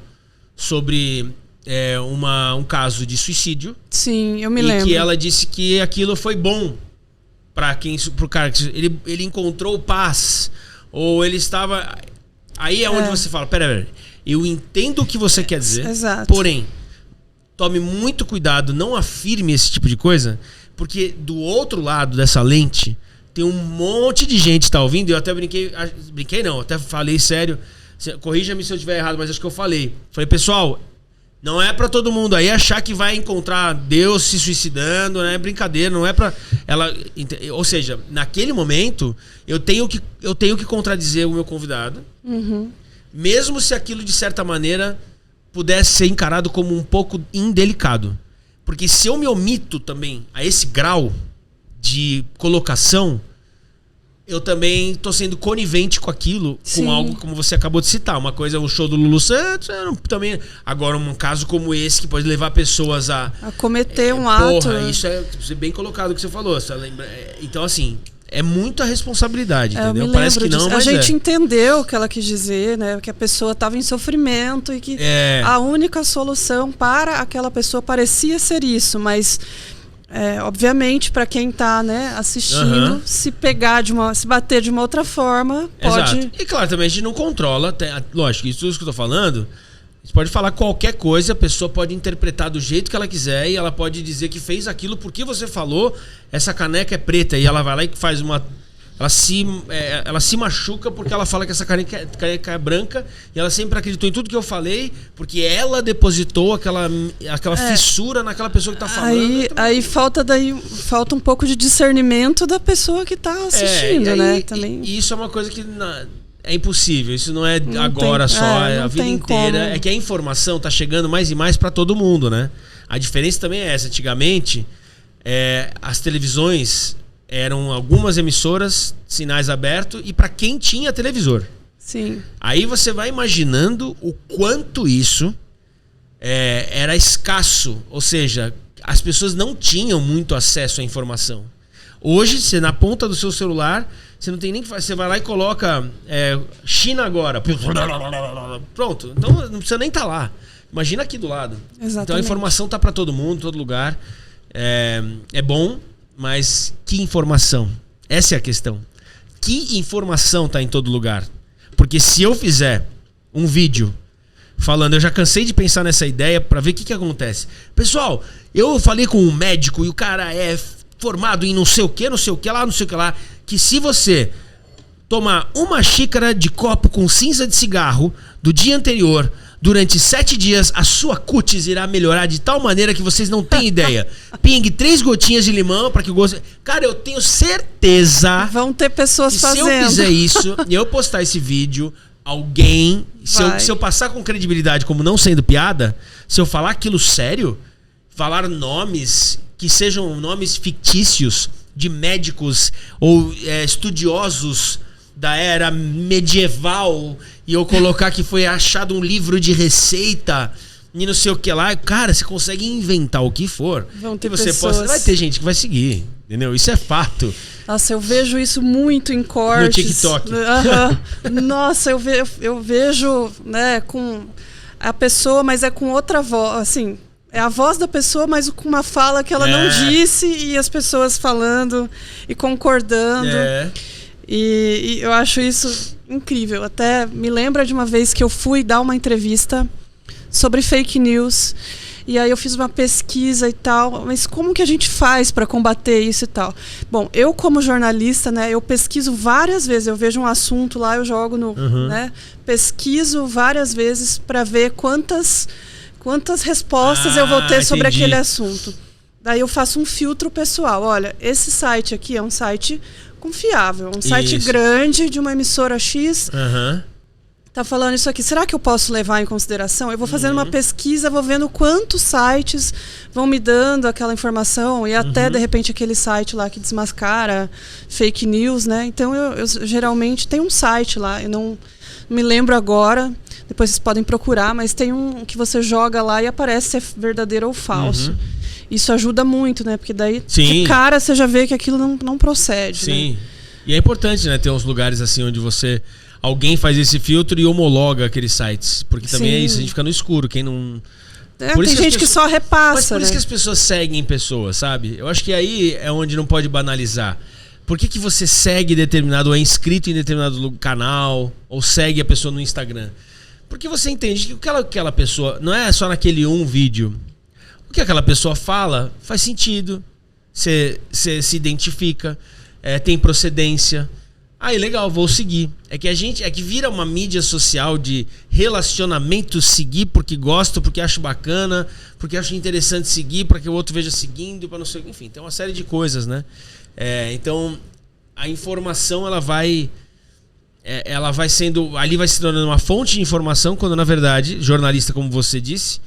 sobre um caso de suicídio. Sim, eu me lembro. E que ela disse que aquilo foi bom pro cara. Ele encontrou paz. Ou ele estava... Aí é onde você fala, pera, eu entendo o que você quer dizer. Exato. Porém, tome muito cuidado, não afirme esse tipo de coisa, porque do outro lado dessa lente tem um monte de gente que tá ouvindo. Eu até brinquei não, até falei sério, corrija-me se eu estiver errado, mas acho que eu falei, pessoal, não é pra todo mundo aí achar que vai encontrar Deus se suicidando, não é brincadeira, não é pra ela, ou seja, naquele momento eu tenho que contradizer o meu convidado, mesmo se aquilo de certa maneira pudesse ser encarado como um pouco indelicado. Porque se eu me omito também a esse grau de colocação, eu também estou sendo conivente com aquilo, com algo como você acabou de citar. Uma coisa é o show do Lulu Santos, também. Agora, um caso como esse, que pode levar pessoas a cometer um ato. Isso é bem colocado o que você falou. Então, assim... É muita responsabilidade, entendeu? Parece que não, mas a gente entendeu o que ela quis dizer, né? Que a pessoa estava em sofrimento e que a única solução para aquela pessoa parecia ser isso, mas obviamente para quem está, né, assistindo, se bater de uma outra forma, pode. Exato. E claro, também a gente não controla, lógico, isso tudo que eu tô falando. Você pode falar qualquer coisa, a pessoa pode interpretar do jeito que ela quiser e ela pode dizer que fez aquilo porque você falou, essa caneca é preta, e ela vai lá e faz uma... Ela se machuca porque ela fala que essa caneca é branca e ela sempre acreditou em tudo que eu falei porque ela depositou aquela fissura naquela pessoa que tá falando. Aí falta um pouco de discernimento da pessoa que tá assistindo, né? Também. E isso é uma coisa que... É impossível, isso não é agora só, é a vida inteira. Como. É que a informação tá chegando mais e mais para todo mundo, né? A diferença também é essa. Antigamente, as televisões eram algumas emissoras, sinais abertos, e para quem tinha televisor. Sim. Aí você vai imaginando o quanto isso era escasso. Ou seja, as pessoas não tinham muito acesso à informação. Hoje, você na ponta do seu celular... Você não tem nem que fazer. Você vai lá e coloca China agora. Pronto. Então não precisa nem estar lá. Imagina aqui do lado. Exatamente. Então a informação tá para todo mundo, todo lugar. É bom, mas que informação? Essa é a questão. Que informação tá em todo lugar? Porque se eu fizer um vídeo falando, eu já cansei de pensar nessa ideia para ver o que acontece. Pessoal, eu falei com um médico e o cara é formado em não sei o que lá, que se você tomar uma xícara de copo com cinza de cigarro do dia anterior, Durante 7 dias, a sua cutis irá melhorar de tal maneira que vocês não têm ideia. Pingue 3 gotinhas de limão para que o gosto... Cara, eu tenho certeza... Vão ter pessoas que fazendo. Se eu fizer isso e eu postar esse vídeo, alguém... Se eu passar com credibilidade como não sendo piada, se eu falar aquilo sério, falar nomes que sejam nomes fictícios de médicos ou estudiosos da era medieval e eu colocar que foi achado um livro de receita e não sei o que lá, cara, você consegue inventar o que for. Vão ter que você pessoas. possa, vai ter gente que vai seguir, entendeu? Isso é fato. Nossa, eu vejo isso muito em cortes. No TikTok. Nossa, eu vejo, né, com a pessoa, mas é com outra voz, assim, é a voz da pessoa, mas com uma fala que ela não disse e as pessoas falando e concordando. E eu acho isso incrível. Até me lembra de uma vez que eu fui dar uma entrevista sobre fake news. E aí eu fiz uma pesquisa e tal. Mas como que a gente faz para combater isso e tal? Bom, eu como jornalista, né, eu pesquiso várias vezes. Eu vejo um assunto lá, eu jogo no... né, pesquiso várias vezes para ver quantas respostas eu vou ter sobre aquele assunto. Daí eu faço um filtro pessoal. Olha, esse site aqui é um site... confiável, um site grande de uma emissora X tá falando isso aqui, será que eu posso levar em consideração? Eu vou fazendo uma pesquisa, vou vendo quantos sites vão me dando aquela informação e até de repente aquele site lá que desmascara fake news, né? Então eu geralmente tenho um site lá, eu não me lembro agora, depois vocês podem procurar, mas tem um que você joga lá e aparece se é verdadeiro ou falso. Isso ajuda muito, né? Porque daí, de cara, você já vê que aquilo não procede. Sim. Né? E é importante, né? Ter uns lugares assim onde alguém faz esse filtro e homologa aqueles sites. Porque também é isso, a gente fica no escuro. Quem não... tem gente que só repassa. Mas por isso que as pessoas seguem pessoas, sabe? Eu acho que aí é onde não pode banalizar. Por que você segue determinado, ou é inscrito em determinado canal, ou segue a pessoa no Instagram? Porque você entende que aquela pessoa... Não é só naquele um vídeo... O que aquela pessoa fala faz sentido, você se identifica, tem procedência. Aí, legal, vou seguir. É que vira uma mídia social de relacionamento, seguir porque gosto, porque acho bacana, porque acho interessante seguir, para que o outro veja seguindo, para não sei, enfim, tem uma série de coisas, né? Então, a informação ela vai sendo, ali vai se tornando uma fonte de informação, quando na verdade, jornalista, como você disse,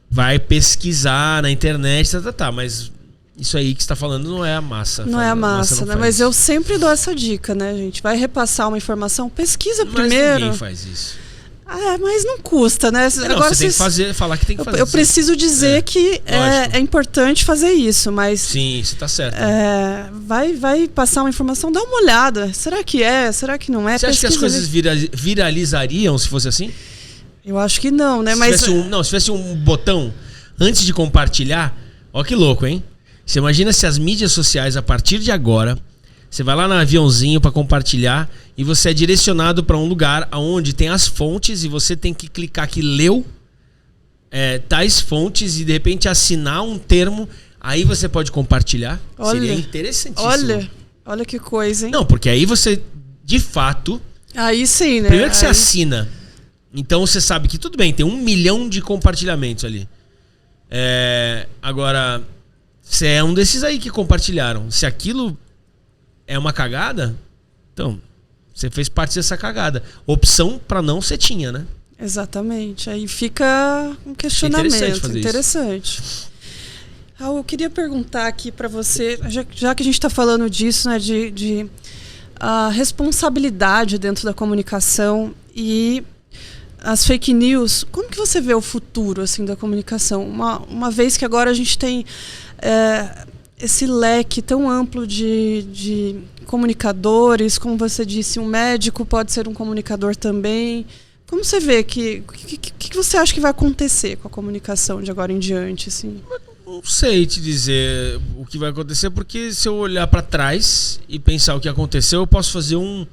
vai pesquisar na internet, mas isso aí que você está falando não é a massa. Não é a massa, né? Mas eu sempre dou essa dica, né, gente? Vai repassar uma informação, pesquisa primeiro. Mas ninguém faz isso. Mas não custa, né? Agora você tem que falar que tem que fazer. Eu preciso dizer que é importante fazer isso, mas... Sim, você está certo. Vai passar uma informação, dá uma olhada. Será que é? Será que não é? Você acha que as coisas viralizariam se fosse assim? Eu acho que não, né? Se tivesse um botão antes de compartilhar, ó que louco, hein? Você imagina se as mídias sociais, a partir de agora, você vai lá no aviãozinho para compartilhar e você é direcionado para um lugar onde tem as fontes e você tem que clicar que leu tais fontes e de repente assinar um termo, aí você pode compartilhar. Seria interessantíssimo. Olha que coisa, hein? Não, porque aí você, de fato... Aí sim, né? Primeiro que você assina... Então você sabe que tudo bem, tem 1 milhão de compartilhamentos ali. Agora, você é um desses aí que compartilharam. Se aquilo é uma cagada, então você fez parte dessa cagada. Opção para não você tinha, né? Exatamente. Aí fica um questionamento. Interessante. Eu queria perguntar aqui para você, já que a gente está falando disso, né, de responsabilidade dentro da comunicação e as fake news, como que você vê o futuro assim da comunicação? Uma vez que agora a gente tem esse leque tão amplo de comunicadores, como você disse, um médico pode ser um comunicador também. Como você vê que você acha que vai acontecer com a comunicação de agora em diante? Assim? Não sei te dizer o que vai acontecer, porque se eu olhar para trás e pensar o que aconteceu, eu posso fazer um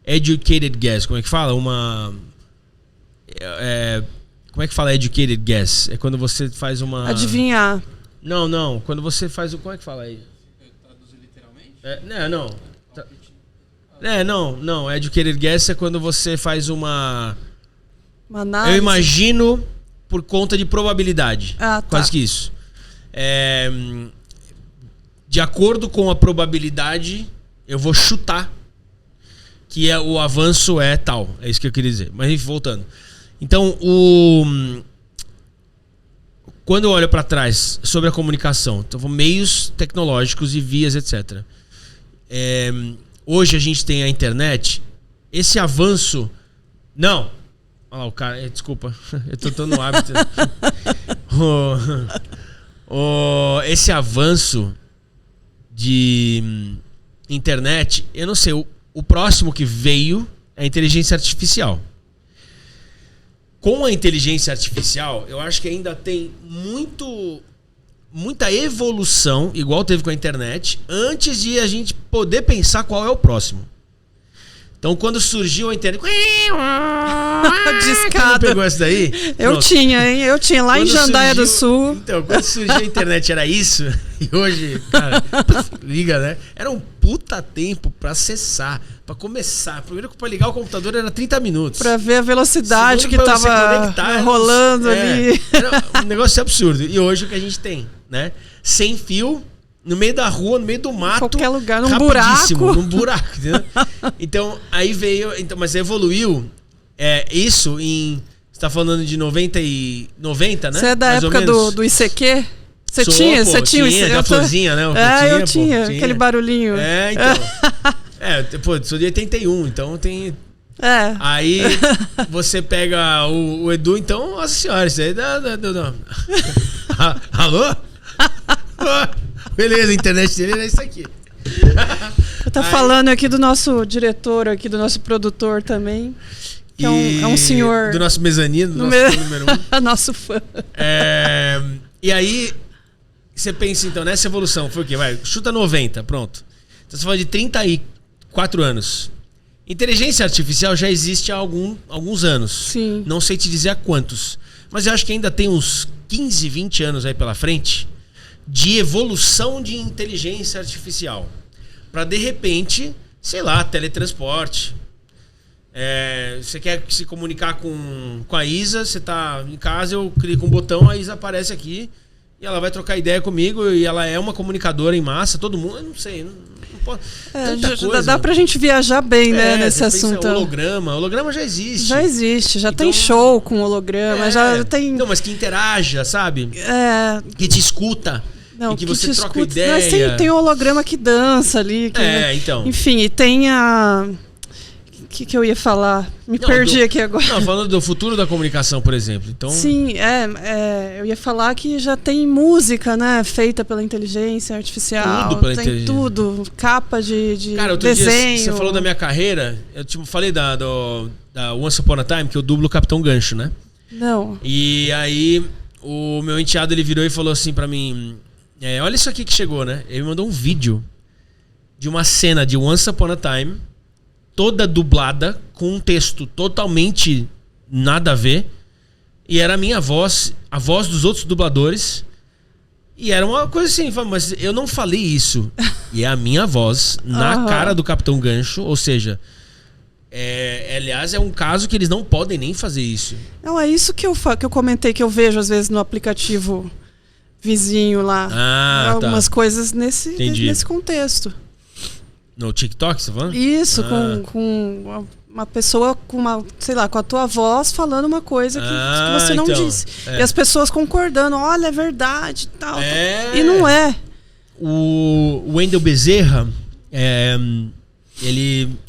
educated guess. Como é que fala? Como é que fala educated guess? É quando você faz uma... Adivinhar. Não. Quando você faz o... Como é que fala aí? Traduzir literalmente? Não. Educated guess é quando você faz uma Uma análise? Eu imagino por conta de probabilidade. Ah, tá. Quase que isso. De acordo com a probabilidade, eu vou chutar que o avanço é tal. É isso que eu queria dizer. Mas enfim, voltando. Então, quando eu olho para trás sobre a comunicação, então, meios tecnológicos e vias, etc. Hoje a gente tem a internet. Esse avanço... Não. Olha lá, o cara... Desculpa. Eu tô no hábito. Esse avanço de internet, eu não sei, o próximo que veio é a inteligência artificial. Com a inteligência artificial, eu acho que ainda tem muita evolução, igual teve com a internet, antes de a gente poder pensar qual é o próximo. Então, quando surgiu a internet... Discada. Quem pegou essa daí? Eu tinha, hein? Eu tinha lá quando em Jandaia do Sul. Então, quando surgiu a internet era isso. E hoje, cara, liga, né? Era um puta tempo pra acessar, pra começar. Primeiro que pra ligar o computador era 30 minutos. Pra ver a velocidade que tava rolando ali. Era um negócio absurdo. E hoje o que a gente tem, né? Sem fio... No meio da rua, no meio do mato. Qualquer lugar, num buraco. Num buraco, entendeu? Então, aí veio... mas evoluiu isso em... Você tá falando de 90, né? Você é da época do ICQ? Você tinha o ICQ? Da florzinha, né? Eu tinha. Aquele barulhinho. Então. Sou de 81, então tem... Aí você pega o Edu, então, nossa senhora, isso aí dá... Alô? Beleza, a internet dele é isso aqui. Eu tô falando aqui do nosso diretor, aqui do nosso produtor também. Que é um senhor... Do nosso mezanino, do nosso fã número 1. Nosso fã. E aí, você pensa então, nessa evolução, foi o quê? Chuta 90, pronto. Então você fala de 34 anos. Inteligência artificial já existe há alguns anos. Sim. Não sei te dizer há quantos. Mas eu acho que ainda tem uns 15, 20 anos aí pela frente de evolução de inteligência artificial. Para de repente, sei lá, teletransporte. Você quer se comunicar com a Isa, você tá em casa, eu clico um botão, a Isa aparece aqui e ela vai trocar ideia comigo e ela é uma comunicadora em massa, todo mundo, eu não sei, não pode. Dá pra gente viajar bem, né, nesse assunto. Holograma já existe. Já existe, já tem show com holograma, já tem... Não, mas que interaja, sabe? Que te escuta. Não, e que você troca ideia. Mas tem holograma que dança ali. Então. Enfim, e tem a... O que eu ia falar? Perdi aqui agora. Não, falando do futuro da comunicação, por exemplo. Então... Sim, eu ia falar que já tem música, né? Feita pela inteligência artificial. Tudo pela tem inteligência. Tudo. Capa de Cara, outro desenho. Dia, você falou da minha carreira. Eu falei da Once Upon a Time, que eu dublo o Capitão Gancho, né? Não. E aí, o meu enteado, ele virou e falou assim pra mim... olha isso aqui que chegou, né? Ele me mandou um vídeo de uma cena de Once Upon a Time, toda dublada, com um texto totalmente nada a ver. E era a minha voz, a voz dos outros dubladores. E era uma coisa assim, mas eu não falei isso. E é a minha voz na cara do Capitão Gancho, ou seja... aliás, é um caso que eles não podem nem fazer isso. Não, é isso que eu comentei, que eu vejo às vezes no aplicativo vizinho lá. Algumas coisas nesse contexto. No TikTok, você tá falando? Isso, com uma pessoa com com a tua voz falando uma coisa que você não disse. E as pessoas concordando, olha, é verdade, tal. E não é. O Wendel Bezerra,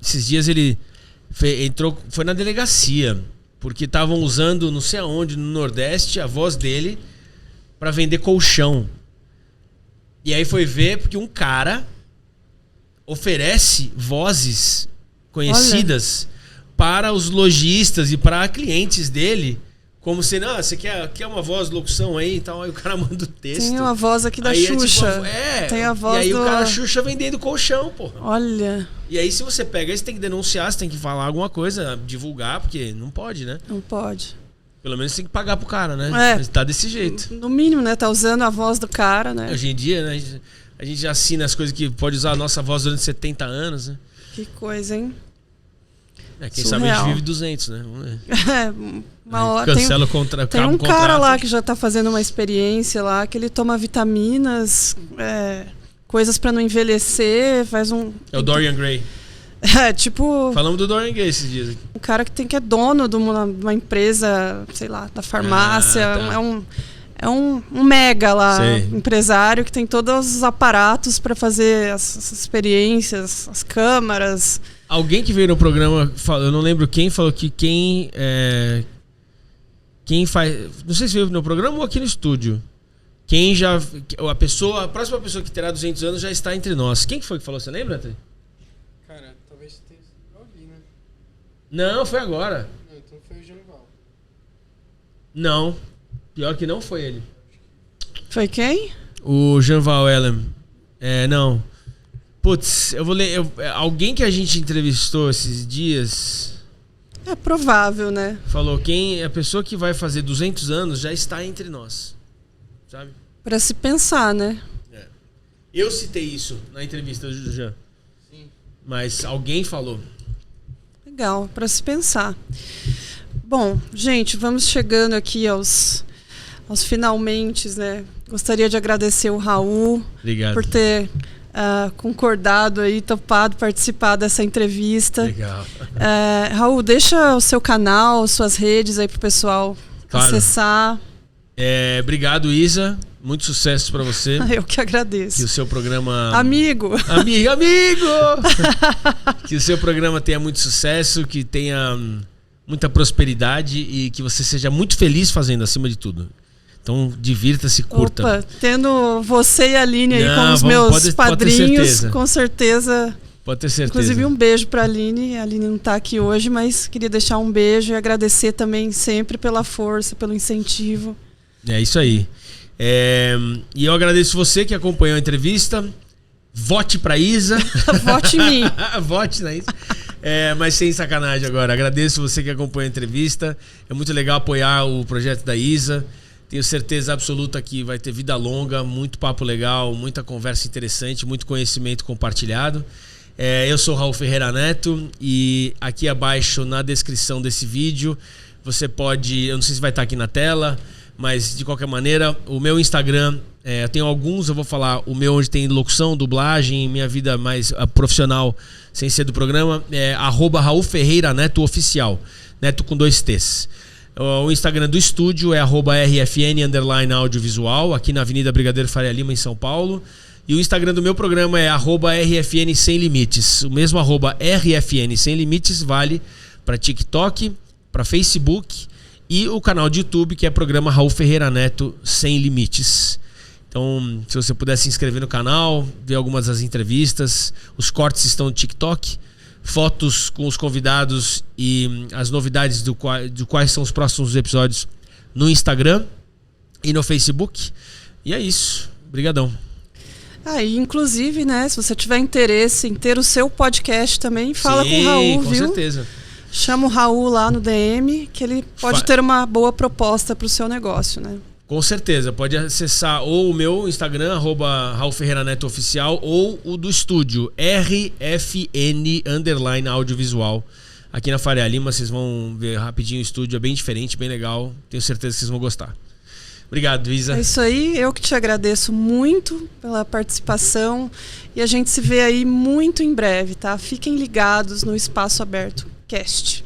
esses dias ele foi na delegacia, porque estavam usando, não sei aonde, no Nordeste, a voz dele para vender colchão. E aí foi ver, porque um cara oferece vozes conhecidas para os lojistas e para clientes dele, como se, você quer uma voz de locução aí e tal, aí o cara manda o texto. Tem uma voz aqui da Xuxa. Tem a voz. E aí o cara Xuxa vendendo colchão, porra. Olha. E aí se você pega, aí você tem que denunciar, você tem que falar alguma coisa, divulgar, porque não pode, né? Não pode. Pelo menos tem que pagar pro cara, né? Mas tá desse jeito. No mínimo, né? Tá usando a voz do cara, né? Hoje em dia, né? A gente já assina as coisas que pode usar a nossa voz durante 70 anos, né? Que coisa, hein? Quem sabe a gente vive 200, né? Vamos ver. Uma hora, cancela o contrato. Tem um cara lá que já tá fazendo uma experiência lá, que ele toma vitaminas, coisas pra não envelhecer, faz um... É o Dorian Gray. Tipo... Falamos do Dorian Gray esses dias aqui. Um cara que é dono de uma empresa, sei lá, da farmácia. Tá. É um mega lá, Sei. empresário que tem todos os aparatos para fazer as experiências, as câmaras. Alguém que veio no programa, eu não lembro quem, falou que quem faz... Não sei se veio no programa ou aqui no estúdio. Quem já... A próxima pessoa que terá 200 anos já está entre nós. Quem que foi que falou? Você lembra, Antônio? Cara, talvez tenha sido alguém, né? Não, foi agora. Não, então foi o Janval. Não. Pior que não foi ele. Foi quem? O Janval Ellen. Não. Putz, eu vou ler. Alguém que a gente entrevistou esses dias... É provável, né? Falou, a pessoa que vai fazer 200 anos já está entre nós. Sabe? Para se pensar, né? Eu citei isso na entrevista do Jean. Sim. Mas alguém falou. Legal, para se pensar. Bom, gente, vamos chegando aqui aos finalmente, né? Gostaria de agradecer o Raul. Obrigado. Por ter concordado aí, topado participar dessa entrevista. Legal. Raul, deixa o seu canal, suas redes aí pro pessoal acessar. Obrigado, Isa. Muito sucesso para você. Eu que agradeço. Que o seu programa... Amigo! Que o seu programa tenha muito sucesso, que tenha muita prosperidade e que você seja muito feliz fazendo, acima de tudo. Então, divirta-se, curta. Opa, tendo você e a Aline aí como os meus padrinhos, com certeza. Pode ter certeza. Inclusive, um beijo pra Aline. A Aline não tá aqui hoje, mas queria deixar um beijo e agradecer também sempre pela força, pelo incentivo. É isso aí. E eu agradeço você que acompanhou a entrevista. Vote pra Isa. Vote em mim. Vote na Isa. Mas sem sacanagem agora. Agradeço você que acompanhou a entrevista. É muito legal apoiar o projeto da Isa. Tenho certeza absoluta que vai ter vida longa, muito papo legal, muita conversa interessante, muito conhecimento compartilhado. Eu sou Raul Ferreira Neto e aqui abaixo na descrição desse vídeo você pode, eu não sei se vai estar aqui na tela, mas de qualquer maneira, o meu Instagram, eu tenho alguns, eu vou falar o meu onde tem locução, dublagem, minha vida mais profissional sem ser do programa, @Raul Ferreira Neto Oficial, Neto com 2 T's. O Instagram do estúdio é @RFN_audiovisual, aqui na Avenida Brigadeiro Faria Lima, em São Paulo. E o Instagram do meu programa é @RFN Sem Limites. O mesmo @RFN Sem Limites vale para TikTok, para Facebook e o canal de YouTube, que é programa Raul Ferreira Neto Sem Limites. Então, se você puder se inscrever no canal, ver algumas das entrevistas, os cortes estão no TikTok. Fotos com os convidados e as novidades de quais são os próximos episódios no Instagram e no Facebook. E é isso. Obrigadão. E inclusive, né, se você tiver interesse em ter o seu podcast também, fala com o Raul, com viu? certeza. Chama o Raul lá no DM, que ele pode ter uma boa proposta para o seu negócio, né? Com certeza, pode acessar ou o meu Instagram, @Raul Ferreira Neto Oficial, ou o do estúdio, RFN_audiovisual. Aqui na Faria Lima, vocês vão ver rapidinho o estúdio, é bem diferente, bem legal. Tenho certeza que vocês vão gostar. Obrigado, Isa. É isso aí, eu que te agradeço muito pela participação e a gente se vê aí muito em breve, tá? Fiquem ligados no Espaço Aberto Cast.